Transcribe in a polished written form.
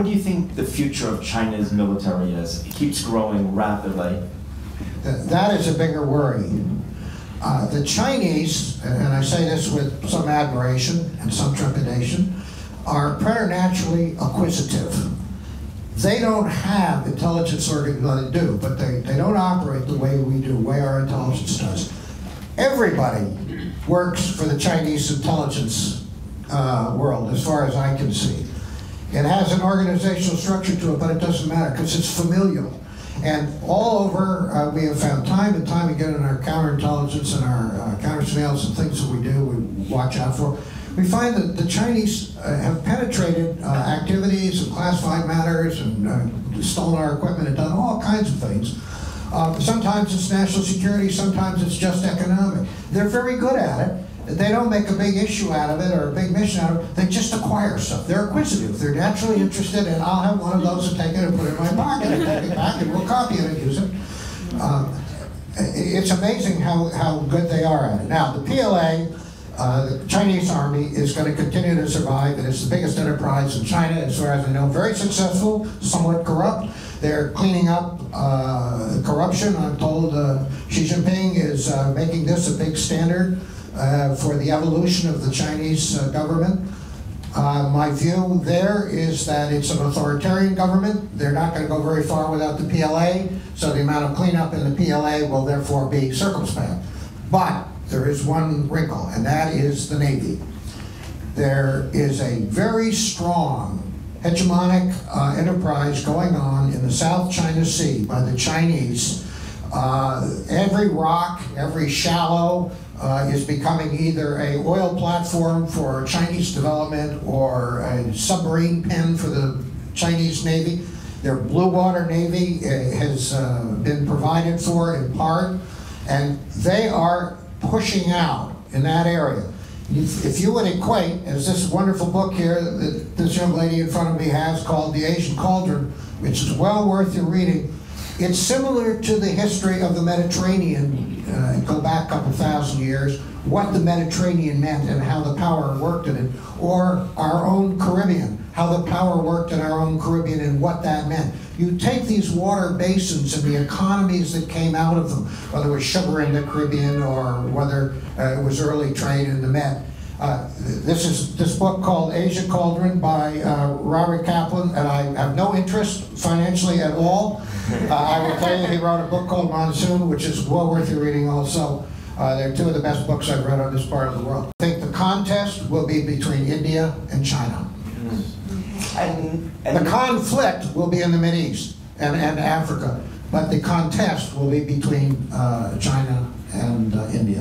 What do you think the future of China's military is? It keeps growing rapidly. That is a bigger worry. The Chinese, and I say this with some admiration and some trepidation, are preternaturally acquisitive. They don't have intelligence they do, but they don't operate the way we do, the way our intelligence does. Everybody works for the Chinese intelligence world, as far as I can see. It has an organizational structure to it, but it doesn't matter because it's familial. And all over, we have found time and time again in our counterintelligence and our counter-surveillance and things that we do, we watch out for. We find that the Chinese have penetrated activities and classified matters and stolen our equipment and done all kinds of things. Sometimes it's national security, sometimes it's just economic. They're very good at it. They don't make a big issue out of it or a big mission out of it. They just acquire stuff. They're acquisitive. They're naturally interested, and I'll have one of those and take it and put it in my pocket and take it back and we'll copy it and use it. It's amazing how good they are at it. Now, the PLA, the Chinese Army, is going to continue to survive, and it's the biggest enterprise in China, as far as I know. Very successful, somewhat corrupt. They're cleaning up corruption. I'm told Xi Jinping is making this a big standard for the evolution of the Chinese government. My view there is that it's an authoritarian government. They're not going to go very far without the PLA, so the amount of cleanup in the PLA will therefore be circumspect. But there is one wrinkle, and that is the Navy. There is a very strong hegemonic enterprise going on in the South China Sea by the Chinese. Every rock, every shallow is becoming either an oil platform for Chinese development or a submarine pen for the Chinese Navy. Their Blue Water Navy has been provided for in part, and they are pushing out in that area. If you would equate, as this wonderful book here that this young lady in front of me has called The Asian Cauldron, which is well worth your reading, it's similar to the history of the Mediterranean, go back a couple thousand years, what the Mediterranean meant and how the power worked in it, or our own Caribbean, how the power worked in our own Caribbean and what that meant. You take these water basins and the economies that came out of them, whether it was sugar in the Caribbean or whether it was early trade in the Med. This book called Asia Cauldron by Robert Kaplan, and I have no interest financially at all. I will tell you, he wrote a book called Monsoon, which is well worth your reading also. They're two of the best books I've read on this part of the world. I think the contest will be between India and China. And the conflict will be in the Mideast and Africa, but the contest will be between China and India.